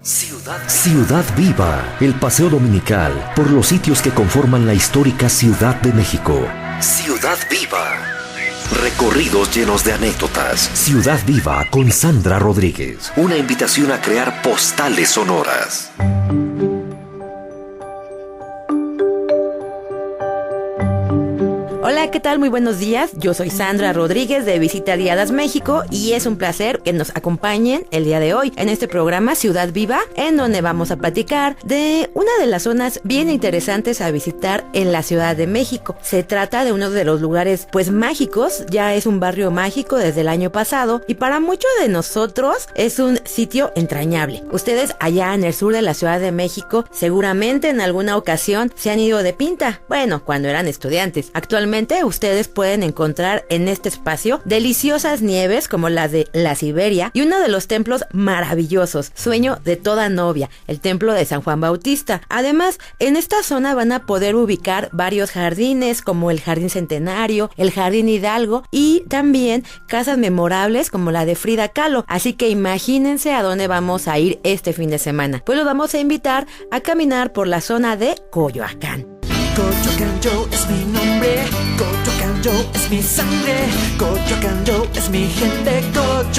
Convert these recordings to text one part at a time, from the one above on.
Ciudad Viva, el paseo dominical por los sitios que conforman la histórica Ciudad de México. Ciudad Viva. Recorridos llenos de anécdotas. Ciudad Viva con Sandra Rodríguez. Una invitación a crear postales sonoras. Hola, ¿qué tal? Muy buenos días. Yo soy Sandra Rodríguez de Visita Guiadas México y es un placer que nos acompañen el día de hoy en este programa Ciudad Viva, en donde vamos a platicar de una de las zonas bien interesantes a visitar en la Ciudad de México. Se trata de uno de los lugares pues mágicos, ya es un barrio mágico desde el año pasado y para muchos de nosotros es un sitio entrañable. Ustedes allá en el sur de la Ciudad de México seguramente en alguna ocasión se han ido de pinta, bueno, cuando eran estudiantes. Actualmente ustedes pueden encontrar en este espacio deliciosas nieves como las de la Siberia y uno de los templos maravillosos, sueño de toda novia, el templo de San Juan Bautista. Además, en esta zona van a poder ubicar varios jardines como el Jardín Centenario, el Jardín Hidalgo y también casas memorables como la de Frida Kahlo. Así que imagínense a dónde vamos a ir este fin de semana. Pues los vamos a invitar a caminar por la zona de Coyoacán. Coyoacán yo es mi nombre, Coyoacán yo es mi sangre, Coyoacán yo es mi gente, Coyoacán.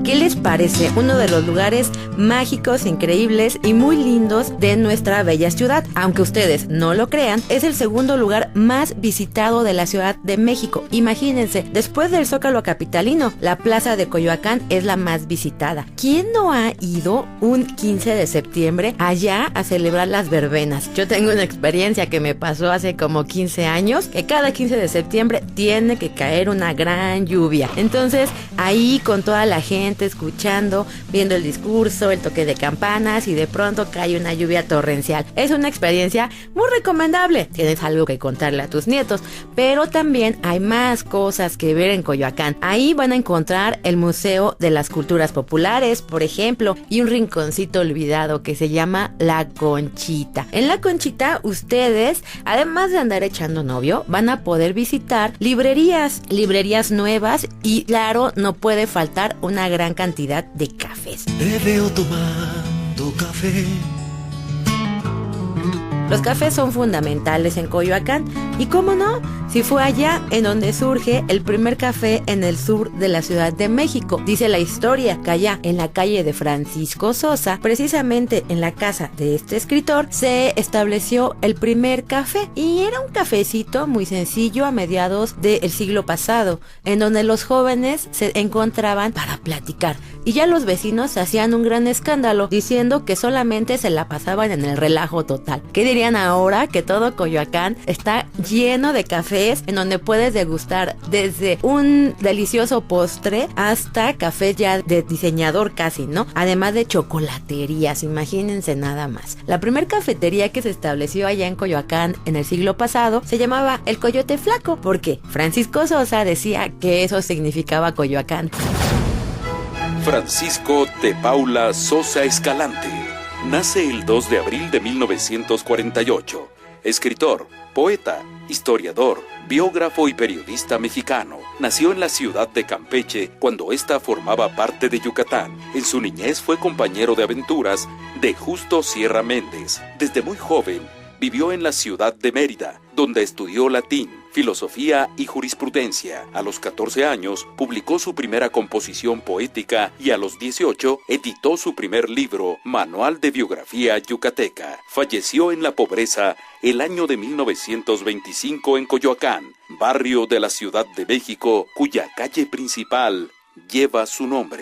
¿Qué les parece? Uno de los lugares mágicos, increíbles y muy lindos de nuestra bella ciudad. Aunque ustedes no lo crean, es el segundo lugar más visitado de la Ciudad de México. Imagínense, después del Zócalo capitalino, la plaza de Coyoacán es la más visitada. ¿Quién no ha ido un 15 de septiembre allá a celebrar las verbenas? Yo tengo una experiencia que me pasó hace como 15 años, que cada 15 de septiembre tiene que caer una gran lluvia. Entonces, ahí con toda la gente escuchando, viendo el discurso, el toque de campanas y de pronto cae una lluvia torrencial. Es una experiencia muy recomendable. Tienes algo que contarle a tus nietos, pero también hay más cosas que ver en Coyoacán. Ahí van a encontrar el Museo de las Culturas Populares, por ejemplo, y un rinconcito olvidado que se llama La Conchita. En La Conchita, ustedes, además de andar echando novio, van a poder visitar librerías nuevas y claro, no puede faltar una gran cantidad de cafés. Te veo tomando café. Los cafés son fundamentales en Coyoacán y cómo no, si fue allá en donde surge el primer café en el sur de la Ciudad de México. Dice la historia que allá en la calle de Francisco Sosa, precisamente en la casa de este escritor, se estableció el primer café y era un cafecito muy sencillo a mediados del siglo pasado, en donde los jóvenes se encontraban para platicar y ya los vecinos hacían un gran escándalo diciendo que solamente se la pasaban en el relajo total. ¿Qué dirían ahora que todo Coyoacán está lleno de cafés en donde puedes degustar desde un delicioso postre hasta café ya de diseñador casi, ¿no? Además de chocolaterías, imagínense nada más. La primer cafetería que se estableció allá en Coyoacán en el siglo pasado se llamaba El Coyote Flaco, porque Francisco Sosa decía que eso significaba Coyoacán. Francisco de Paula Sosa Escalante nace el 2 de abril de 1948. Escritor, poeta, historiador, biógrafo y periodista mexicano. Nació en la ciudad de Campeche cuando ésta formaba parte de Yucatán. En su niñez fue compañero de aventuras de Justo Sierra Méndez. Desde muy joven vivió en la ciudad de Mérida, donde estudió latín, filosofía y jurisprudencia. A los 14 años publicó su primera composición poética y a los 18 editó su primer libro, Manual de Biografía Yucateca. Falleció en la pobreza el año de 1925 en Coyoacán, barrio de la Ciudad de México, cuya calle principal lleva su nombre.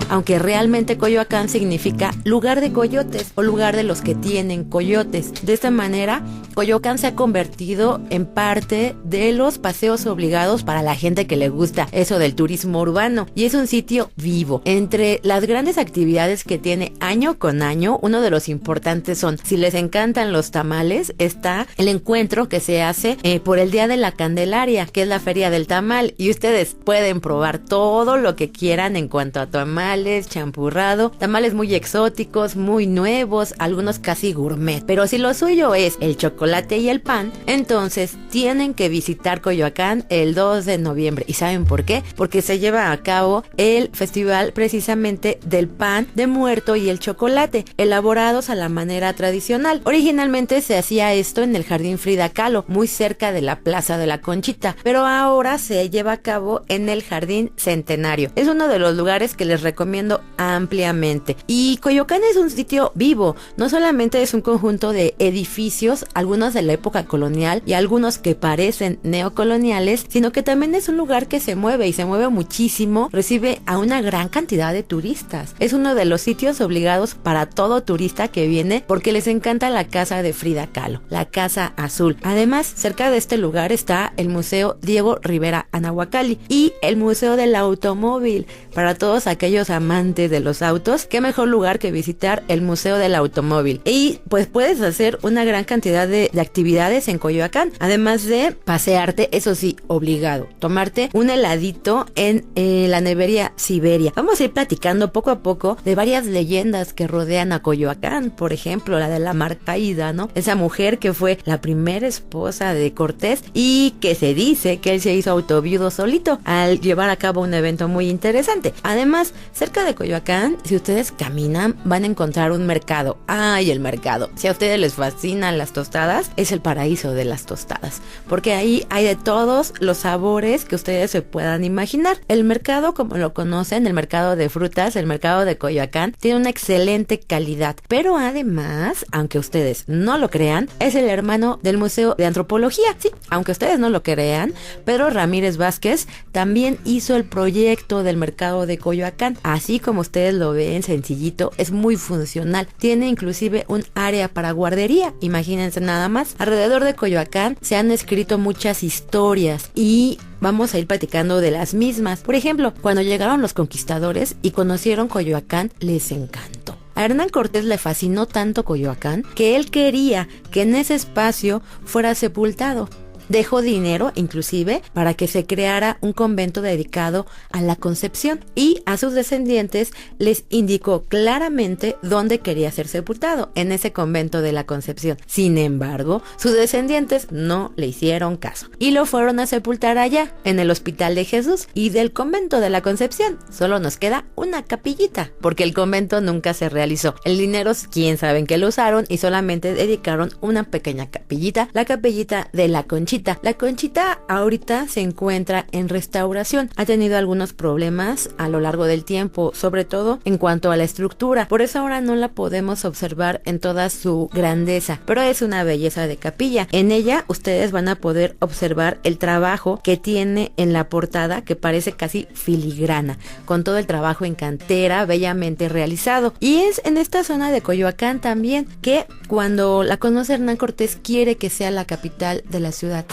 Aunque realmente Coyoacán significa lugar de coyotes o lugar de los que tienen coyotes. De esta manera, Coyoacán se ha convertido en parte de los paseos obligados para la gente que le gusta eso del turismo urbano. Y es un sitio vivo. Entre las grandes actividades que tiene año con año, uno de los importantes son, si les encantan los tamales, está el encuentro que se hace por el Día de la Candelaria, que es la Feria del Tamal. Y ustedes pueden probar todo lo que quieran en cuanto a tamal tamales, champurrado, tamales muy exóticos, muy nuevos, algunos casi gourmet. Pero si lo suyo es el chocolate y el pan, entonces tienen que visitar Coyoacán el 2 de noviembre. ¿Y saben por qué? Porque se lleva a cabo el festival precisamente del pan de muerto y el chocolate, elaborados a la manera tradicional. Originalmente se hacía esto en el Jardín Frida Kahlo, muy cerca de la Plaza de la Conchita, pero ahora se lleva a cabo en el Jardín Centenario. Es uno de los lugares que les recomiendo ampliamente. Y Coyoacán es un sitio vivo, no solamente es un conjunto de edificios, algunos de la época colonial y algunos que parecen neocoloniales, sino que también es un lugar que se mueve y se mueve muchísimo, recibe a una gran cantidad de turistas. Es uno de los sitios obligados para todo turista que viene porque les encanta la casa de Frida Kahlo, la Casa Azul. Además, cerca de este lugar está el Museo Diego Rivera Anahuacalli y el Museo del Automóvil. Para todos aquellos amantes de los autos, qué mejor lugar que visitar el Museo del Automóvil. Y pues puedes hacer una gran cantidad de actividades en Coyoacán, además de pasearte, eso sí, obligado, tomarte un heladito en la nevería Siberia. Vamos a ir platicando poco a poco de varias leyendas que rodean a Coyoacán, por ejemplo, la de la Marcaída, ¿no? Esa mujer que fue la primera esposa de Cortés y que se dice que él se hizo autoviudo solito al llevar a cabo un evento muy interesante. Además, cerca de Coyoacán, si ustedes caminan, van a encontrar un mercado. ¡Ay, el mercado! Si a ustedes les fascinan las tostadas, es el paraíso de las tostadas, porque ahí hay de todos los sabores que ustedes se puedan imaginar. El mercado, como lo conocen, el mercado de frutas, el mercado de Coyoacán, tiene una excelente calidad, pero además, aunque ustedes no lo crean, es el hermano del Museo de Antropología. Sí, aunque ustedes no lo crean, Pedro Ramírez Vázquez también hizo el proyecto del mercado de Coyoacán. Así como ustedes lo ven, sencillito, es muy funcional. Tiene inclusive un área para guardería, imagínense nada más. Alrededor de Coyoacán se han escrito muchas historias y vamos a ir platicando de las mismas. Por ejemplo, cuando llegaron los conquistadores y conocieron Coyoacán, les encantó. A Hernán Cortés le fascinó tanto Coyoacán que él quería que en ese espacio fuera sepultado. Dejó dinero, inclusive, para que se creara un convento dedicado a la Concepción y a sus descendientes les indicó claramente dónde quería ser sepultado, en ese convento de la Concepción. Sin embargo, sus descendientes no le hicieron caso y lo fueron a sepultar allá, en el Hospital de Jesús, y del convento de la Concepción solo nos queda una capillita, porque el convento nunca se realizó. El dinero, quién sabe en qué lo usaron y solamente dedicaron una pequeña capillita, la capillita de la Conchita. La Conchita ahorita se encuentra en restauración. Ha tenido algunos problemas a lo largo del tiempo, sobre todo en cuanto a la estructura. Por eso ahora no la podemos observar en toda su grandeza, pero es una belleza de capilla. En ella ustedes van a poder observar el trabajo que tiene en la portada, que parece casi filigrana, con todo el trabajo en cantera bellamente realizado. Y es en esta zona de Coyoacán también que cuando la conoce Hernán Cortés quiere que sea la capital de la ciudad.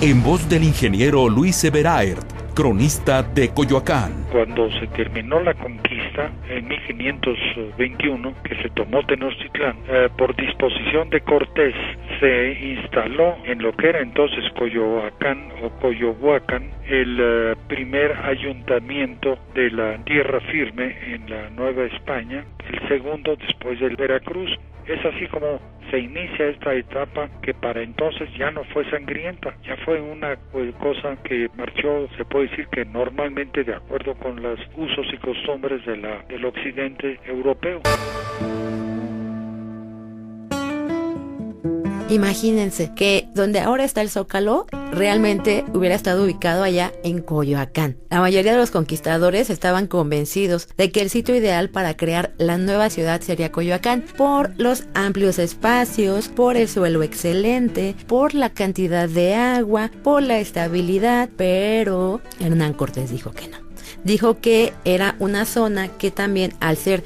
En voz del ingeniero Luis Everaert, cronista de Coyoacán. Cuando se terminó la conquista en 1521, que se tomó Tenochtitlán, por disposición de Cortés, se instaló en lo que era entonces Coyoacán o Coyohuacán, el primer ayuntamiento de la tierra firme en la Nueva España, el segundo después del Veracruz. Es así como se inicia esta etapa que para entonces ya no fue sangrienta, ya fue una cosa que marchó, se puede decir que normalmente de acuerdo con los usos y costumbres del occidente europeo. Imagínense que donde ahora está el Zócalo realmente hubiera estado ubicado allá en Coyoacán. La mayoría de los conquistadores estaban convencidos de que el sitio ideal para crear la nueva ciudad sería Coyoacán, por los amplios espacios, por el suelo excelente, por la cantidad de agua, por la estabilidad, pero Hernán Cortés dijo que no. Dijo que era una zona que también al ser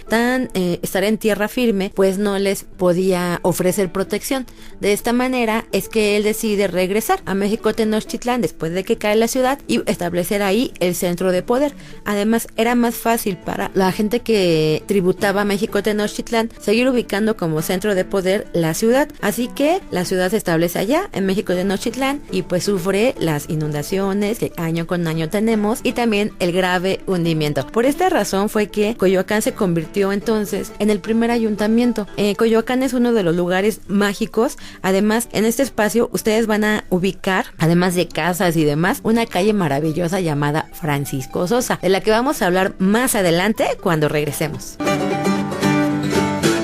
estar en tierra firme, pues no les podía ofrecer protección. De esta manera es que él decide regresar a México Tenochtitlán después de que cae la ciudad y establecer ahí el centro de poder. Además era más fácil para la gente que tributaba a México Tenochtitlán seguir ubicando como centro de poder la ciudad. Así que la ciudad se establece allá en México Tenochtitlán y pues sufre las inundaciones que año con año tenemos y también el grave grave hundimiento. Por esta razón fue que Coyoacán se convirtió entonces en el primer ayuntamiento. Coyoacán es uno de los lugares mágicos. Además, en este espacio ustedes van a ubicar, además de casas y demás, una calle maravillosa llamada Francisco Sosa, de la que vamos a hablar más adelante cuando regresemos.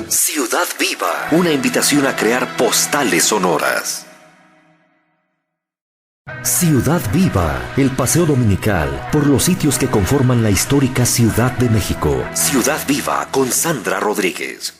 Ciudad Viva, una invitación a crear postales sonoras. Ciudad Viva, el paseo dominical por los sitios que conforman la histórica Ciudad de México. Ciudad Viva con Sandra Rodríguez.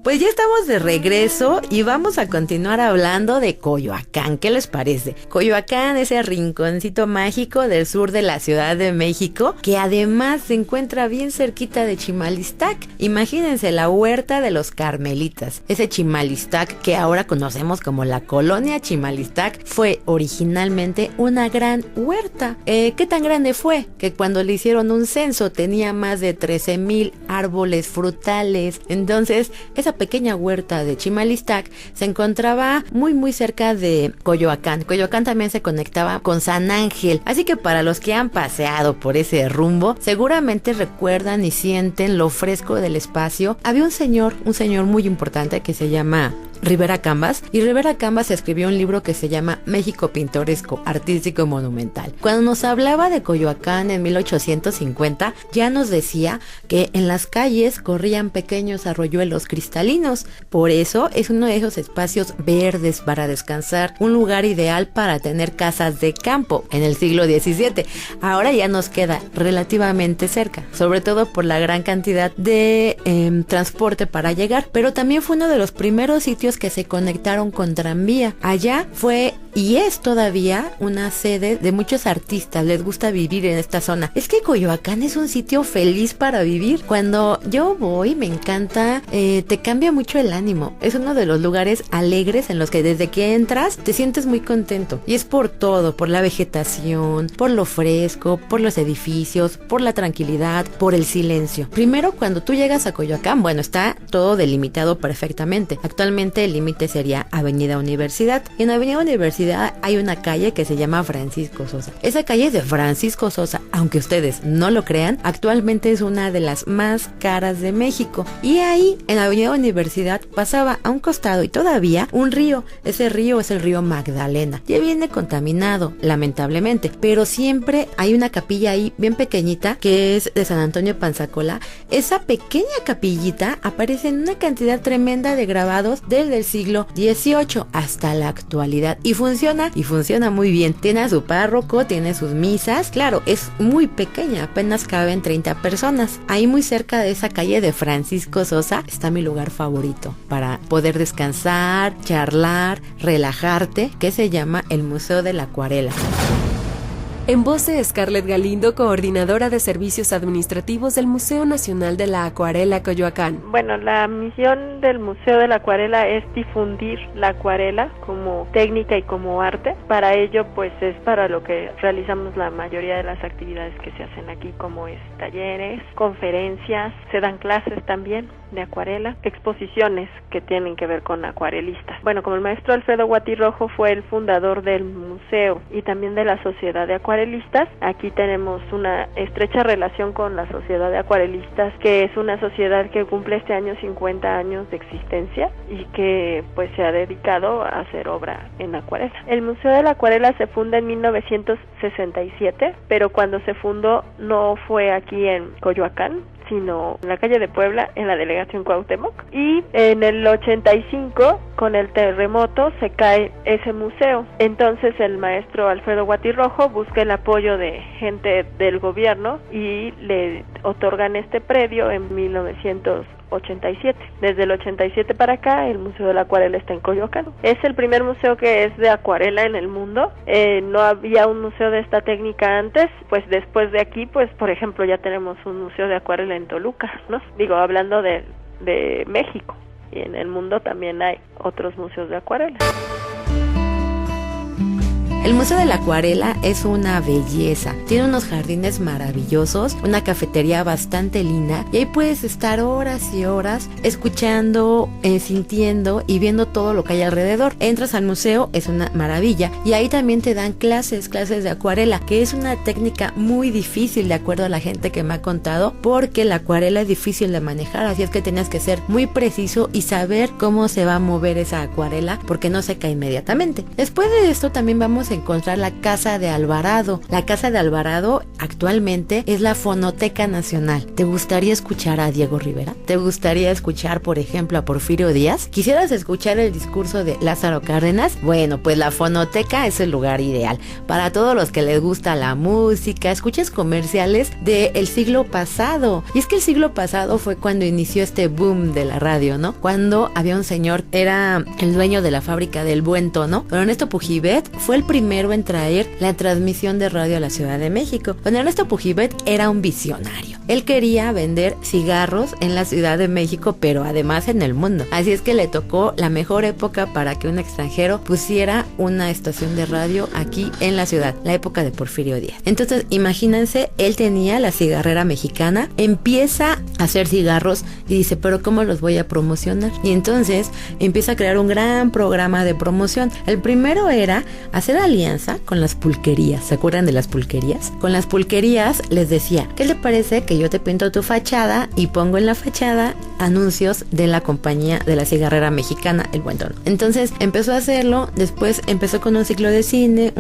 Pues ya estamos de regreso y vamos a continuar hablando de Coyoacán. ¿Qué les parece? Coyoacán, ese rinconcito mágico del sur de la Ciudad de México, que además se encuentra bien cerquita de Chimalistac. Imagínense la huerta de los Carmelitas. Ese Chimalistac que ahora conocemos como la colonia Chimalistac fue originalmente una gran huerta. ¿Qué tan grande fue? Que cuando le hicieron un censo tenía más de 13,000 árboles frutales. Entonces, esa pequeña huerta de Chimalistac se encontraba muy cerca de Coyoacán. Coyoacán también se conectaba con San Ángel, así que para los que han paseado por ese rumbo, seguramente recuerdan y sienten lo fresco del espacio. Había un señor muy importante que se llama Rivera Cambas, y Rivera Cambas escribió un libro que se llama México Pintoresco, Artístico y Monumental. Cuando nos hablaba de Coyoacán en 1850, ya nos decía que en las calles corrían pequeños arroyuelos cristalinos. Por eso es uno de esos espacios verdes para descansar, un lugar ideal para tener casas de campo en el siglo XVII. Ahora ya nos queda relativamente cerca, sobre todo por la gran cantidad de transporte para llegar, pero también fue uno de los primeros sitios que se conectaron con tranvía. Allá fue y es todavía una sede de muchos artistas. Les gusta vivir en esta zona. Es que Coyoacán es un sitio feliz para vivir. Cuando yo voy, me encanta, te cambia mucho el ánimo. Es uno de los lugares alegres en los que desde que entras te sientes muy contento. Y es por todo, por la vegetación, por lo fresco, por los edificios, por la tranquilidad, por el silencio. Primero, cuando tú llegas a Coyoacán, bueno, está todo delimitado perfectamente. Actualmente el límite sería Avenida Universidad. Y en Avenida Universidad hay una calle que se llama Francisco Sosa. Esa calle de Francisco Sosa, aunque ustedes no lo crean, actualmente es una de las más caras de México. Y ahí, en la Avenida Universidad, pasaba a un costado y todavía un río. Ese río es el río Magdalena. Ya viene contaminado, lamentablemente, pero siempre hay una capilla ahí bien pequeñita que es de San Antonio Panzacola. Esa pequeña capillita aparece en una cantidad tremenda de grabados desde el siglo XVIII hasta la actualidad y funciona muy bien. Tiene a su párroco, tiene sus misas. Claro, es muy pequeña, apenas caben 30 personas. Ahí muy cerca de esa calle de Francisco Sosa está mi lugar favorito para poder descansar, charlar, relajarte, que se llama el Museo de la Acuarela. En voz de Scarlett Galindo, coordinadora de servicios administrativos del Museo Nacional de la Acuarela Coyoacán. Bueno, la misión del Museo de la Acuarela es difundir la acuarela como técnica y como arte. Para ello, pues es para lo que realizamos la mayoría de las actividades que se hacen aquí, como es talleres, conferencias, se dan clases también de acuarela, exposiciones que tienen que ver con acuarelistas. Bueno, como el maestro Alfredo Guatirrojo fue el fundador del museo y también de la Sociedad de Acuarelistas, aquí tenemos una estrecha relación con la Sociedad de Acuarelistas, que es una sociedad que cumple este año 50 años de existencia y que pues se ha dedicado a hacer obra en acuarela. El Museo de la Acuarela se funda en 1967, pero cuando se fundó no fue aquí en Coyoacán, sino en la calle de Puebla, en la delegación Cuauhtémoc, y en el 85, con el terremoto, se cae ese museo. Entonces el maestro Alfredo Guatirrojo busca el apoyo de gente del gobierno y le otorgan este predio en 1987. Desde el 87 para acá, el Museo de la Acuarela está en Coyoacán. Es el primer museo que es de acuarela en el mundo. No había un museo de esta técnica antes. Pues después de aquí, pues por ejemplo, ya tenemos un museo de acuarela en Toluca, ¿no? Digo, hablando de México. Y en el mundo también hay otros museos de acuarela. El Museo de la Acuarela es una belleza. Tiene unos jardines maravillosos, una cafetería bastante linda y ahí puedes estar horas y horas escuchando, sintiendo y viendo todo lo que hay alrededor. Entras al museo, es una maravilla, y ahí también te dan clases de acuarela, que es una técnica muy difícil de acuerdo a la gente que me ha contado, porque la acuarela es difícil de manejar, así es que tienes que ser muy preciso y saber cómo se va a mover esa acuarela porque no se cae inmediatamente. Después de esto también vamos a encontrar la Casa de Alvarado. La Casa de Alvarado actualmente es la Fonoteca Nacional. ¿Te gustaría escuchar a Diego Rivera? ¿Te gustaría escuchar, por ejemplo, a Porfirio Díaz? ¿Quisieras escuchar el discurso de Lázaro Cárdenas? Bueno, pues la Fonoteca es el lugar ideal para todos los que les gusta la música. Escuches comerciales del siglo pasado. Y es que el siglo pasado fue cuando inició este boom de la radio, ¿no? Cuando había un señor, era el dueño de la fábrica del Buen Tono, don Ernesto Pujibet, fue el primero en traer la transmisión de radio a la Ciudad de México. Don Ernesto Pujibet era un visionario. Él quería vender cigarros en la Ciudad de México, pero además en el mundo. Así es que le tocó la mejor época para que un extranjero pusiera una estación de radio aquí en la ciudad, la época de Porfirio Díaz. Entonces, imagínense, él tenía la cigarrera mexicana, empieza a hacer cigarros y dice, pero ¿cómo los voy a promocionar? Y entonces empieza a crear un gran programa de promoción. El primero era hacer alianza con las pulquerías. ¿Se acuerdan de las pulquerías? Con las pulquerías les decía, ¿qué le parece que yo te pinto tu fachada y pongo en la fachada anuncios de la compañía de la cigarrera mexicana, El Buen Tono? Entonces empezó a hacerlo, después empezó con un ciclo de cine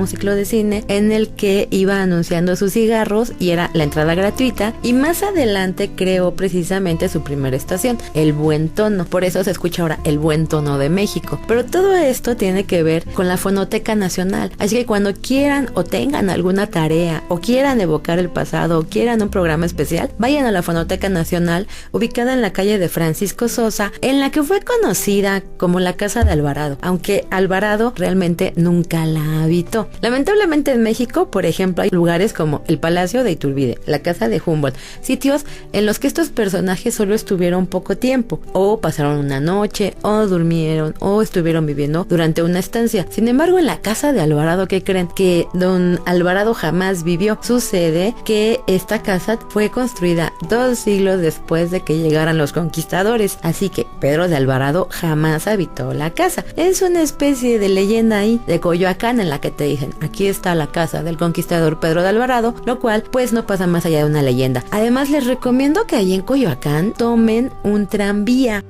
en el que iba anunciando sus cigarros y era la entrada gratuita, y más adelante creó precisamente su primera estación, El Buen Tono. Por eso se escucha ahora El Buen Tono de México. Pero todo esto tiene que ver con la Fonoteca Nacional, así que cuando quieran o tengan alguna tarea o quieran evocar el pasado o quieran un programa especial, vayan a la Fonoteca Nacional, ubicada en la calle de Francisco Sosa, en la que fue conocida como la Casa de Alvarado, aunque Alvarado realmente nunca la habitó. Lamentablemente en México, por ejemplo, hay lugares como el Palacio de Iturbide, la Casa de Humboldt, sitios en los que estos personajes solo estuvieron poco tiempo, o pasaron una noche, o durmieron, o estuvieron viviendo durante una estancia. Sin embargo, en la Casa de Alvarado, ¿qué creen? Que don Alvarado jamás vivió. Sucede que esta casa fue construida 2 siglos después de que llegaran los conquistadores, así que Pedro de Alvarado jamás habitó la casa. Es una especie de leyenda ahí de Coyoacán en la que te dicen, aquí está la casa del conquistador Pedro de Alvarado, lo cual pues no pasa más allá de una leyenda. Además, les recomiendo que ahí en Coyoacán tomen un tranvía.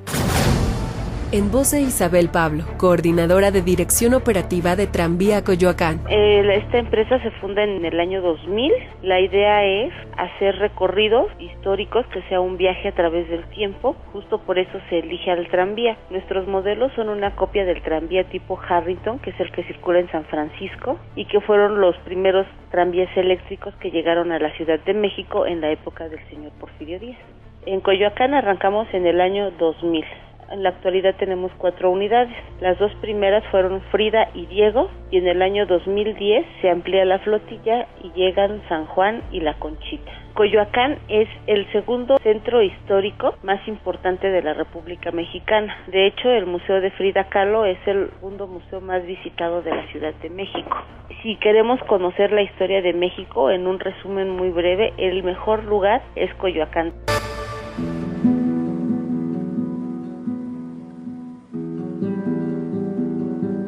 En voz de Isabel Pablo, coordinadora de Dirección Operativa de Tranvía Coyoacán. Esta empresa se funda en el año 2000. La idea es hacer recorridos históricos, que sea un viaje a través del tiempo. Justo por eso se elige al tranvía. Nuestros modelos son una copia del tranvía tipo Harrington, que es el que circula en San Francisco, y que fueron los primeros tranvías eléctricos que llegaron a la Ciudad de México en la época del señor Porfirio Díaz. En Coyoacán arrancamos en el año 2000. En la actualidad tenemos 4 unidades. Las 2 primeras fueron Frida y Diego, y en el año 2010 se amplía la flotilla y llegan San Juan y La Conchita. Coyoacán es el segundo centro histórico más importante de la República Mexicana. De hecho, el Museo de Frida Kahlo es el segundo museo más visitado de la Ciudad de México. Si queremos conocer la historia de México, en un resumen muy breve, el mejor lugar es Coyoacán.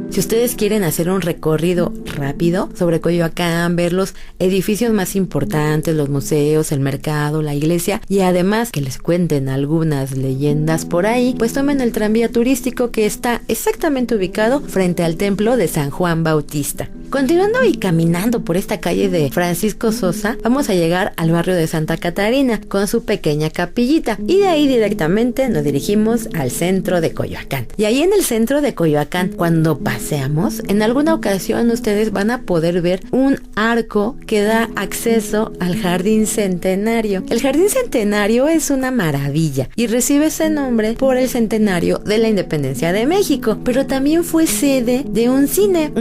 Si ustedes quieren hacer un recorrido rápido sobre Coyoacán, ver los edificios más importantes, los museos, el mercado, la iglesia, y además que les cuenten algunas leyendas por ahí, pues tomen el tranvía turístico que está exactamente ubicado frente al templo de San Juan Bautista. Continuando y caminando por esta calle de Francisco Sosa, vamos a llegar al barrio de Santa Catarina con su pequeña capillita, y de ahí directamente nos dirigimos al centro de Coyoacán. Y ahí en el centro de Coyoacán, cuando paseamos, en alguna ocasión ustedes van a poder ver un arco que da acceso al Jardín Centenario. El Jardín Centenario es una maravilla y recibe ese nombre por el centenario de la independencia de México, pero también fue sede de un cine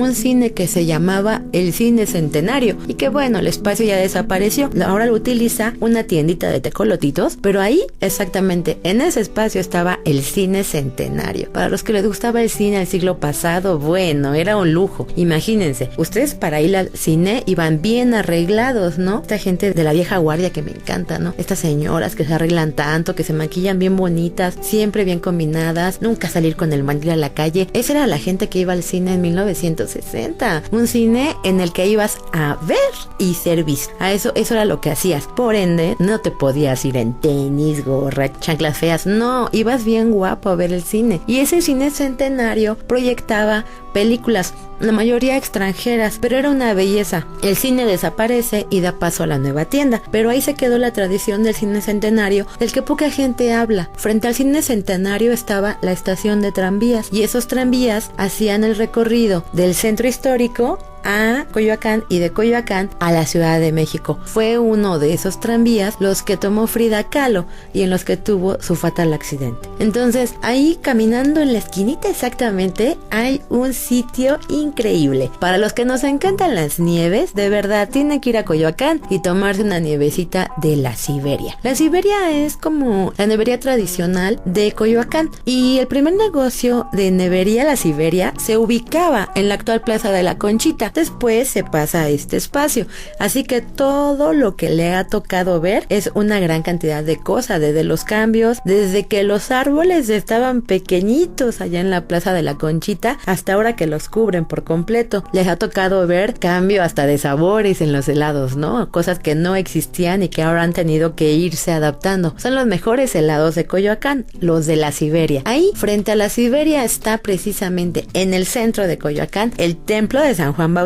que se llama llamaba el Cine Centenario y que bueno, el espacio ya desapareció. Ahora lo utiliza una tiendita de tecolotitos, pero ahí exactamente en ese espacio estaba el Cine Centenario. Para los que les gustaba el cine del siglo pasado, bueno, era un lujo. Imagínense, ustedes para ir al cine iban bien arreglados, ¿no? Esta gente de la vieja guardia que me encanta, ¿no? Estas señoras que se arreglan tanto, que se maquillan bien bonitas, siempre bien combinadas, nunca salir con el mandil a la calle. Esa era la gente que iba al cine en 1960. Un cine en el que ibas a ver y ser visto. Eso era lo que hacías. Por ende, no te podías ir en tenis, gorra, chanclas feas. No, ibas bien guapo a ver el cine. Y ese Cine Centenario proyectaba películas, la mayoría extranjeras, pero era una belleza. El cine desaparece y da paso a la nueva tienda, pero ahí se quedó la tradición del Cine Centenario, del que poca gente habla. Frente al Cine Centenario estaba la estación de tranvías, y esos tranvías hacían el recorrido del centro histórico a Coyoacán y de Coyoacán a la Ciudad de México. Fue uno de esos tranvías los que tomó Frida Kahlo y en los que tuvo su fatal accidente. Entonces, ahí caminando en la esquinita exactamente hay un sitio increíble. Para los que nos encantan las nieves, de verdad tienen que ir a Coyoacán y tomarse una nievecita de la Siberia. La Siberia es como la nevería tradicional de Coyoacán y el primer negocio de nevería La Siberia se ubicaba en la actual Plaza de la Conchita. Después se pasa a este espacio, así que todo lo que le ha tocado ver es una gran cantidad de cosas, desde los cambios, desde que los árboles estaban pequeñitos allá en la Plaza de la Conchita hasta ahora que los cubren por completo. Les ha tocado ver cambio hasta de sabores en los helados, ¿no? Cosas que no existían y que ahora han tenido que irse adaptando. Son los mejores helados de Coyoacán, los de la Siberia. Ahí, frente a la Siberia, está precisamente en el centro de Coyoacán el templo de San Juan Bautista.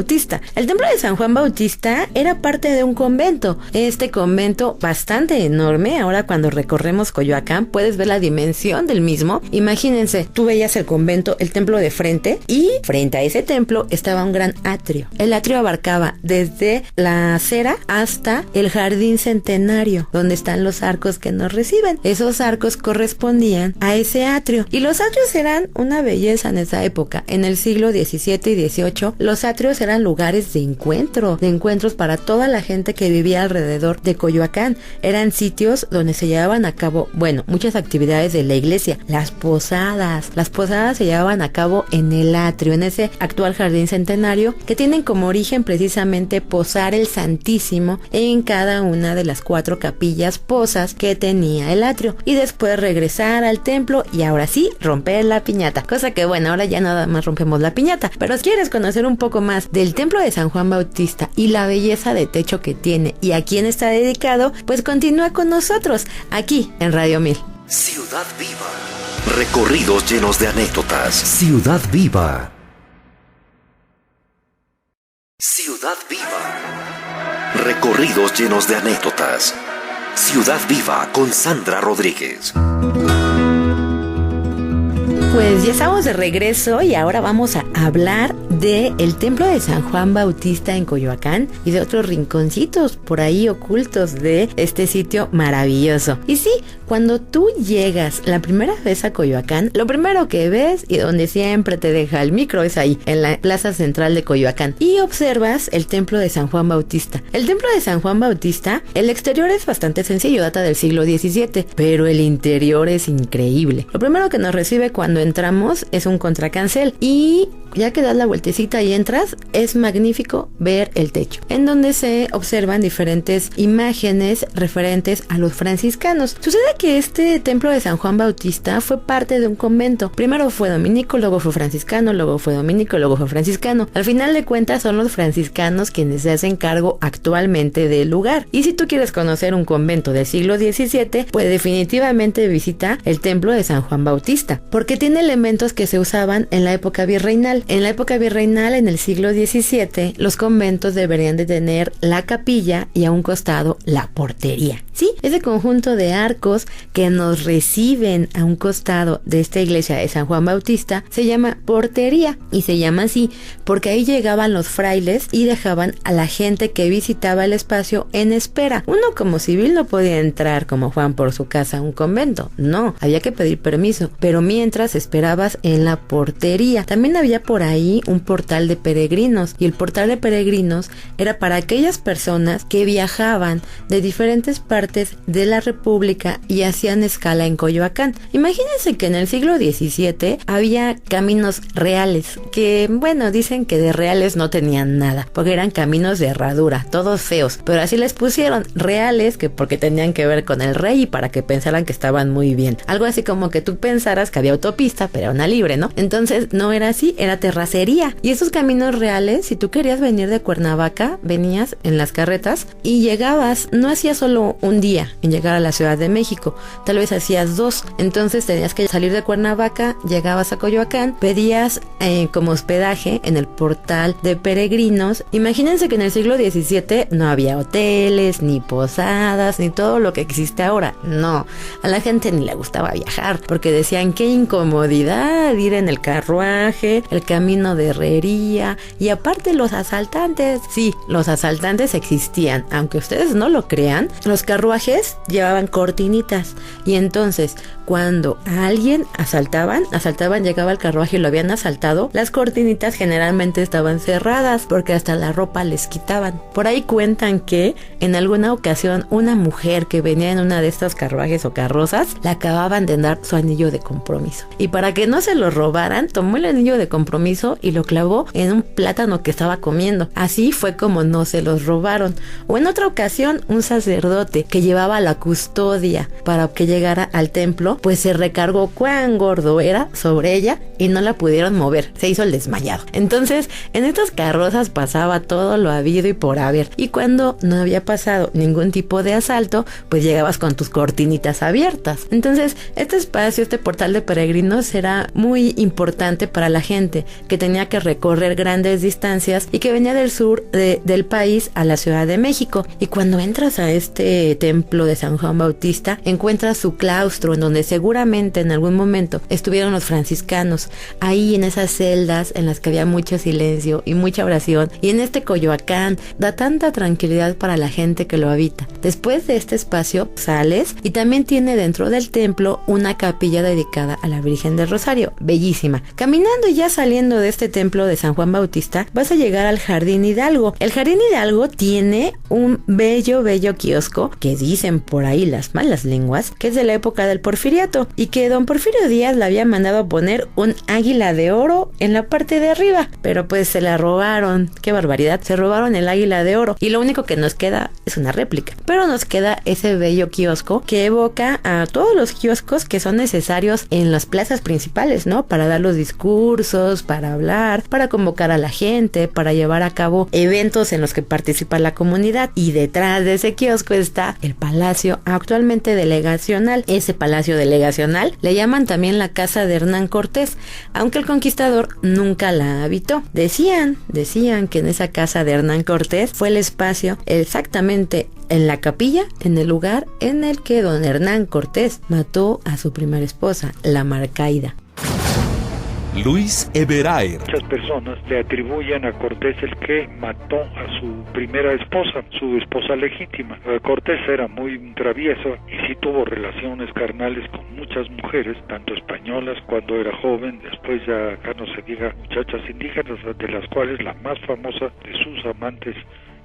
El templo de San Juan Bautista era parte de un convento. Este convento bastante enorme. Ahora cuando recorremos Coyoacán puedes ver la dimensión del mismo. Imagínense, tú veías el convento, el templo de frente, y frente a ese templo estaba un gran atrio. El atrio abarcaba desde la acera hasta el jardín centenario, donde están los arcos que nos reciben. Esos arcos correspondían a ese atrio. Y los atrios eran una belleza en esa época. En el siglo XVII y XVIII, los atrios eran lugares de encuentros para toda la gente que vivía alrededor de Coyoacán. Eran sitios donde se llevaban a cabo, bueno, muchas actividades de la iglesia. Las posadas se llevaban a cabo en el atrio, en ese actual jardín centenario, que tienen como origen precisamente posar el Santísimo en cada una de las 4 capillas posas que tenía el atrio, y después regresar al templo y ahora sí romper la piñata, cosa que bueno, ahora ya nada más rompemos la piñata. Pero si quieres conocer un poco más del templo de San Juan Bautista y la belleza de techo que tiene y a quién está dedicado, pues continúa con nosotros aquí en Radio 1000. Ciudad Viva. Recorridos llenos de anécdotas. Ciudad Viva. Ciudad Viva. Recorridos llenos de anécdotas. Ciudad Viva con Sandra Rodríguez. Pues ya estamos de regreso y ahora vamos a hablar del templo de San Juan Bautista en Coyoacán y de otros rinconcitos por ahí ocultos de este sitio maravilloso. Y sí, cuando tú llegas la primera vez a Coyoacán, lo primero que ves y donde siempre te deja el micro es ahí, en la plaza central de Coyoacán, y observas el templo de San Juan Bautista. El templo de San Juan Bautista, el exterior es bastante sencillo, data del siglo XVII, pero el interior es increíble. Lo primero que nos recibe cuando entramos es un contracancel y ya que das la vueltecita y entras, es magnífico ver el techo, en donde se observan diferentes imágenes referentes a los franciscanos. Sucede que este templo de San Juan Bautista fue parte de un convento. Primero fue dominico, luego fue franciscano, luego fue dominico, luego fue franciscano. Al final de cuentas son los franciscanos quienes se hacen cargo actualmente del lugar. Y si tú quieres conocer un convento del siglo XVII, pues definitivamente visita el templo de San Juan Bautista, porque tiene elementos que se usaban en la época virreinal. En la época virreinal, en el siglo XVII, los conventos deberían de tener la capilla y a un costado la portería. Sí, ese conjunto de arcos que nos reciben a un costado de esta iglesia de San Juan Bautista se llama portería, y se llama así porque ahí llegaban los frailes y dejaban a la gente que visitaba el espacio en espera. Uno como civil no podía entrar como Juan por su casa a un convento, no, había que pedir permiso, pero mientras esperabas en la portería. También había por ahí un portal de peregrinos, y el portal de peregrinos era para aquellas personas que viajaban de diferentes partes de la República y hacían escala en Coyoacán. Imagínense que en el siglo XVII había caminos reales, que bueno, dicen que de reales no tenían nada, porque eran caminos de herradura, todos feos, pero así les pusieron reales, que porque tenían que ver con el rey y para que pensaran que estaban muy bien. Algo así como que tú pensaras que había autopista, pero era una libre, ¿no? Entonces no era así, era terracería. Y esos caminos reales, si tú querías venir de Cuernavaca, venías en las carretas y llegabas, no hacías solo un día en llegar a la Ciudad de México, tal vez hacías 2. Entonces tenías que salir de Cuernavaca, llegabas a Coyoacán, pedías como hospedaje en el portal de peregrinos. Imagínense que en el siglo XVII no había hoteles, ni posadas, ni todo lo que existe ahora. No, a la gente ni le gustaba viajar, porque decían qué incomodidad ir en el carruaje, el camino de herrería, y aparte los asaltantes. Sí, los asaltantes existían, aunque ustedes no lo crean. Los carruajes llevaban cortinitas, y entonces cuando a alguien asaltaban, llegaba el carruaje y lo habían asaltado, las cortinitas generalmente estaban cerradas, porque hasta la ropa les quitaban. Por ahí cuentan que en alguna ocasión una mujer que venía en una de estas carruajes o carrozas, le acababan de dar su anillo de compromiso, y para que no se lo robaran, tomó el anillo de compromiso y lo clavó en un plátano que estaba comiendo. Así fue como no se los robaron. O en otra ocasión, un sacerdote que llevaba la custodia para que llegara al templo, pues se recargó cuán gordo era sobre ella y no la pudieron mover, se hizo el desmayado. Entonces en estas carrozas pasaba todo lo habido y por haber, y cuando no había pasado ningún tipo de asalto, pues llegabas con tus cortinitas abiertas. Entonces este espacio, este portal de peregrinos, era muy importante para la gente que tenía que recorrer grandes distancias y que venía del sur del país a la Ciudad de México. Y cuando entras a este templo de San Juan Bautista, encuentras su claustro, en donde seguramente en algún momento estuvieron los franciscanos, ahí en esas celdas en las que había mucho silencio y mucha oración. Y en este Coyoacán da tanta tranquilidad para la gente que lo habita. Después de este espacio sales, y también tiene dentro del templo una capilla dedicada a la Virgen del Rosario, bellísima. Caminando y ya saliendo de este templo de San Juan Bautista, vas a llegar al Jardín Hidalgo. El Jardín Hidalgo tiene un bello kiosco, que dicen por ahí las malas lenguas que es de la época del Porfiriato, y que don Porfirio Díaz le había mandado poner un águila de oro en la parte de arriba, pero pues se la robaron. Qué barbaridad, se robaron el águila de oro, y lo único que nos queda es una réplica, pero nos queda ese bello kiosco que evoca a todos los kioscos que son necesarios en las plazas principales, ¿no? Para dar los discursos, para hablar, para convocar a la gente, para llevar a cabo eventos en los que participa la comunidad. Y detrás de ese kiosco está el Palacio actualmente delegacional. Ese Palacio delegacional le llaman también la casa de Hernán Cortés, aunque el conquistador nunca la habitó. Decían que en esa casa de Hernán Cortés fue el espacio exactamente en la capilla, en el lugar en el que don Hernán Cortés mató a su primera esposa, la Marcaida. Luis Everaer. Muchas personas le atribuyen a Cortés el que mató a su primera esposa, su esposa legítima. Cortés era muy travieso y sí tuvo relaciones carnales con muchas mujeres, tanto españolas cuando era joven, después ya acá no se diga muchachas indígenas, de las cuales la más famosa de sus amantes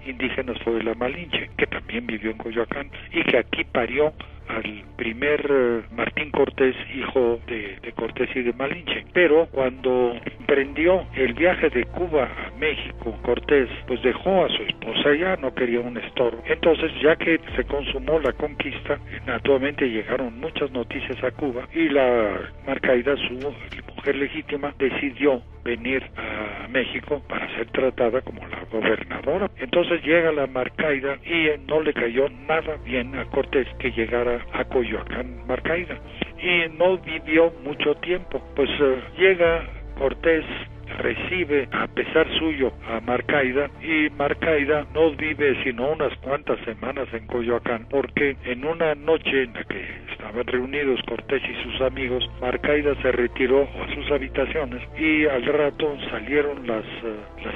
indígenas fue la Malinche, que también vivió en Coyoacán y que aquí parió al primer Martín Cortés, hijo de Cortés y de Malinche. Pero cuando emprendió el viaje de Cuba a México, Cortés pues dejó a su esposa allá, no quería un estorbo. Entonces, ya que se consumó la conquista, naturalmente llegaron muchas noticias a Cuba y la Marcaida, su mujer legítima, decidió venir a México para ser tratada como la gobernadora. Entonces llega la Marcaida y no le cayó nada bien a Cortés que llegara a Coyoacán Marcaida, y no vivió mucho tiempo. Pues llega Cortés recibe a pesar suyo a Marcaida, y Marcaida no vive sino unas cuantas semanas en Coyoacán, porque en una noche en la que estaban reunidos Cortés y sus amigos, Marcaida se retiró a sus habitaciones y al rato salieron las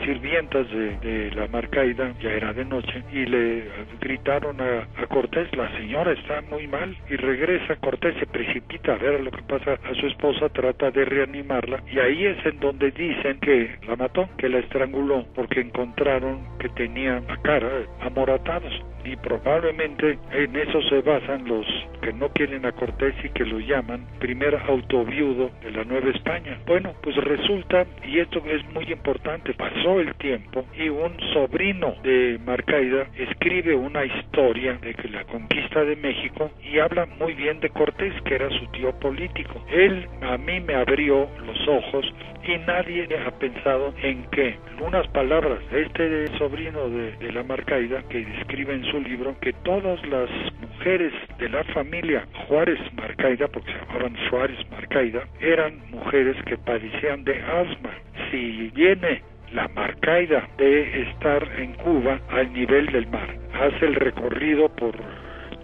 sirvientas de la Marcaida, ya era de noche, y le gritaron a Cortés: la señora está muy mal. Y regresa Cortés, se precipita a ver lo que pasa a su esposa, trata de reanimarla, y ahí es en donde dicen que la mató, que la estranguló, porque encontraron que tenía la cara amoratados. Y probablemente en eso se basan los que no quieren a Cortés y que lo llaman primer autoviudo de la Nueva España. Bueno, pues resulta, y esto es muy importante, pasó el tiempo y un sobrino de Marcaida escribe una historia de que la conquista de México y habla muy bien de Cortés, que era su tío político. Él a mí me abrió los ojos y nadie ha pensado en que unas palabras de este sobrino de la Marcaida, que describe en su libro que todas las mujeres de la familia Juárez Marcaida, porque se llamaban Suárez Marcaida, eran mujeres que padecían de asma. Si viene la Marcaida de estar en Cuba al nivel del mar, hace el recorrido por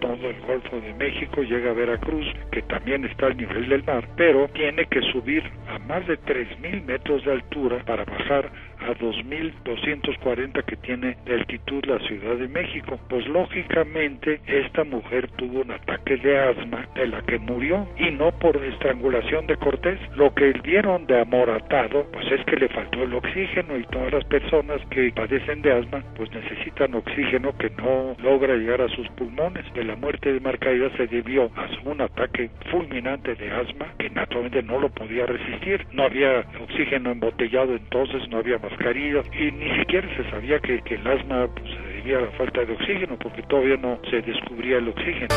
todo el Golfo de México, llega a Veracruz, que también está al nivel del mar, pero tiene que subir a más de 3,000 metros de altura para bajar a 2,240 que tiene de altitud la Ciudad de México. Pues lógicamente esta mujer tuvo un ataque de asma de la que murió, y no por estrangulación de Cortés. Lo que dieron de amoratado pues es que le faltó el oxígeno, y todas las personas que padecen de asma pues necesitan oxígeno que no logra llegar a sus pulmones. De la muerte de Marcaida se debió a un ataque fulminante de asma que naturalmente no lo podía resistir. No había oxígeno embotellado, entonces no había mascarillas, y ni siquiera se sabía que el asma pues, se debía a la falta de oxígeno, porque todavía no se descubría el oxígeno.